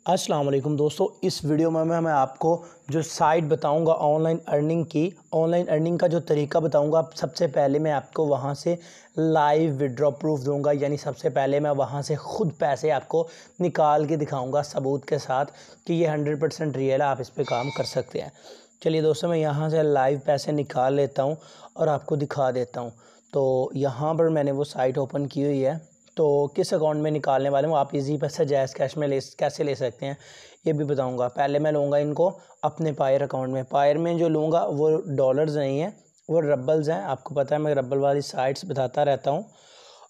अस्सलाम वालेकुम दोस्तों, इस वीडियो में मैं आपको जो साइट बताऊंगा ऑनलाइन अर्निंग का जो तरीका बताऊंगा। सबसे पहले मैं आपको वहां से लाइव विड्रॉ प्रूफ दूंगा, यानी सबसे पहले मैं वहां से ख़ुद पैसे आपको निकाल के दिखाऊंगा सबूत के साथ कि ये 100% रियल है, आप इस पर काम कर सकते हैं। चलिए दोस्तों, मैं यहाँ से लाइव पैसे निकाल लेता हूँ और आपको दिखा देता हूँ। तो यहाँ पर मैंने वो साइट ओपन की हुई है। तो किस अकाउंट में निकालने वाले हूँ, आप इजी पैसा जायज़ कैश में कैसे ले सकते हैं ये भी बताऊंगा। पहले मैं लूँगा इनको अपने पायर अकाउंट में। पायर में जो लूँगा वो डॉलर्स नहीं है, वो रबल्स हैं। आपको पता है मैं रबल वाली साइट्स बताता रहता हूँ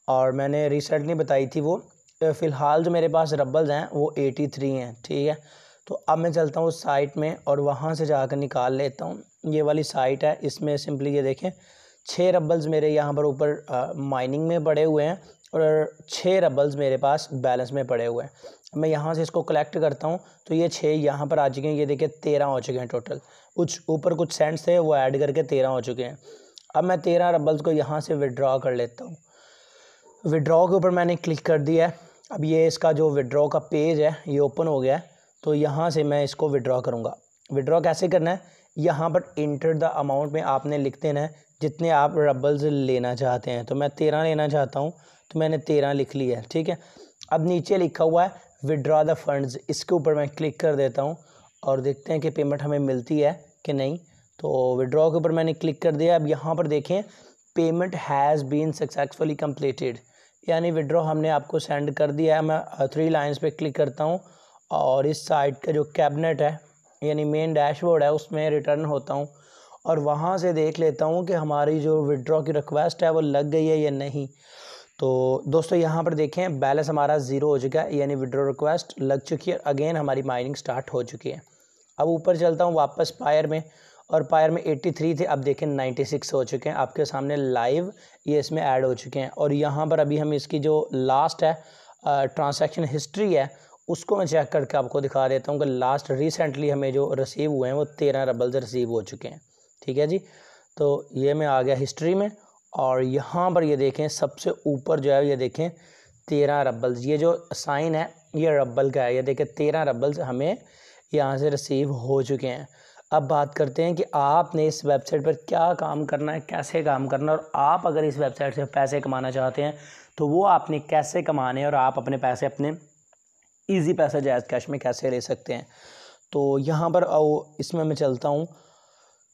और मैंने रिसेंटली बताई थी वो। फ़िलहाल जो मेरे पास रबल्स हैं वो 83 हैं, ठीक है। तो अब मैं चलता हूँ उस साइट में और वहाँ से जाकर निकाल लेता हूँ। ये वाली साइट है, इसमें सिंपली ये देखें 6 रबल्स मेरे यहाँ पर ऊपर माइनिंग में पड़े हुए हैं और 6 रबल्स मेरे पास बैलेंस में पड़े हुए हैं। मैं यहाँ से इसको कलेक्ट करता हूँ तो ये 6 यहाँ पर आ चुके हैं। ये देखिए 13 हो चुके हैं टोटल। कुछ ऊपर कुछ सेंट्स थे वो ऐड करके 13 हो चुके हैं। अब मैं 13 रबल्स को यहाँ से विड्रॉ कर लेता हूँ। विड्रॉ के ऊपर मैंने क्लिक कर दिया है। अब ये इसका जो विड्रॉ का पेज है ये ओपन हो गया है। तो यहाँ से मैं इसको विड्रॉ करूँगा। विड्रॉ कैसे करना है, यहाँ पर इंटर द अमाउंट में आपने लिख देना है जितने आप रबल्स लेना चाहते हैं। तो मैं 13 लेना चाहता हूँ तो मैंने 13 लिख लिया है, ठीक है। अब नीचे लिखा हुआ है विड्रॉ द फंड्स, इसके ऊपर मैं क्लिक कर देता हूँ और देखते हैं कि पेमेंट हमें मिलती है कि नहीं। तो विड्रॉ के ऊपर मैंने क्लिक कर दिया। अब यहाँ पर देखें payment has been successfully completed, यानी विड्रॉ हमने आपको सेंड कर दिया है। मैं 3 लाइन्स पे क्लिक करता हूँ और इस साइट का जो कैबिनेट है यानी मेन डैशबोर्ड है उसमें रिटर्न होता हूँ और वहाँ से देख लेता हूँ कि हमारी जो विड्रॉ की रिक्वेस्ट है वो लग गई है या नहीं। तो दोस्तों यहाँ पर देखें बैलेंस हमारा 0 हो चुका है, यानी विड्रॉ रिक्वेस्ट लग चुकी है। अगेन हमारी माइनिंग स्टार्ट हो चुकी है। अब ऊपर चलता हूँ वापस पायर में, और पायर में 83 थे, अब देखें 96 हो चुके हैं आपके सामने लाइव, ये इसमें ऐड हो चुके हैं। और यहाँ पर अभी हम इसकी जो लास्ट है ट्रांजैक्शन हिस्ट्री है उसको मैं चेक करके आपको दिखा देता हूँ कि लास्ट रिसेंटली हमें जो रिसीव हुए हैं वो 13 रबल्स रिसीव हो चुके हैं, ठीक है जी। तो ये मैं आ गया हिस्ट्री में और यहाँ पर ये देखें सबसे ऊपर जो है ये देखें 13 रबल्स, ये जो साइन है ये रबल का है। ये देखें 13 रबल्स हमें यहाँ से रिसीव हो चुके हैं। अब बात करते हैं कि आपने इस वेबसाइट पर क्या काम करना है, कैसे काम करना है, और आप अगर इस वेबसाइट से पैसे कमाना चाहते हैं तो वो आपने कैसे कमाने हैं और आप अपने पैसे अपने ईजी पैसा जायज़ कैश में कैसे ले सकते हैं। तो यहाँ पर इसमें मैं चलता हूँ।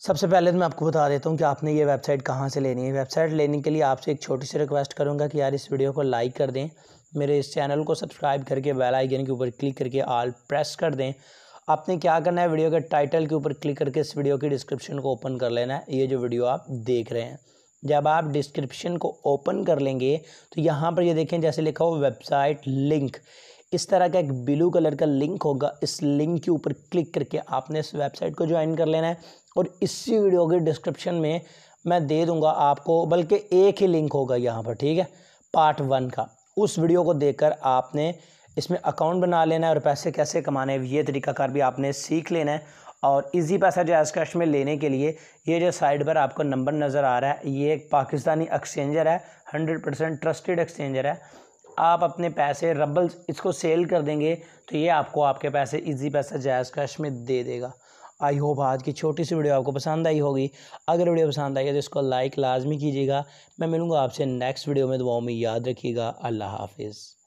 सबसे पहले तो मैं आपको बता देता हूँ कि आपने ये वेबसाइट कहाँ से लेनी है। वेबसाइट लेने के लिए आपसे एक छोटी सी रिक्वेस्ट करूँगा कि यार इस वीडियो को लाइक कर दें, मेरे इस चैनल को सब्सक्राइब करके बेल आइकन के ऊपर क्लिक करके ऑल प्रेस कर दें। आपने क्या करना है, वीडियो के टाइटल के ऊपर क्लिक करके इस वीडियो की डिस्क्रिप्शन को ओपन कर लेना है। ये जो वीडियो आप देख रहे हैं, जब आप डिस्क्रिप्शन को ओपन कर लेंगे तो यहाँ पर ये देखें जैसे लिखा हो वेबसाइट लिंक, इस तरह का एक ब्लू कलर का लिंक होगा। इस लिंक के ऊपर क्लिक करके आपने इस वेबसाइट को ज्वाइन कर लेना है और इसी वीडियो के डिस्क्रिप्शन में मैं दे दूंगा आपको, बल्कि एक ही लिंक होगा यहाँ पर, ठीक है, पार्ट 1 का। उस वीडियो को देखकर आपने इसमें अकाउंट बना लेना है और पैसे कैसे कमाने हैं ये तरीकाकार भी आपने सीख लेना है। और इजी पैसा जायज़ कैश में लेने के लिए ये जो साइड पर आपको नंबर नज़र आ रहा है ये एक पाकिस्तानी एक्सचेंजर है, 100% ट्रस्टेड एक्सचेंजर है। आप अपने पैसे रबल्स इसको सेल कर देंगे तो ये आपको आपके पैसे इजी पैसा जायज़ कैश में दे देगा। आई होप आज की छोटी सी वीडियो आपको पसंद आई होगी। अगर वीडियो पसंद आई है तो इसको लाइक लाजमी कीजिएगा। मैं मिलूँगा आपसे नेक्स्ट वीडियो में, दुआओं में याद रखिएगा। अल्लाह हाफिज़।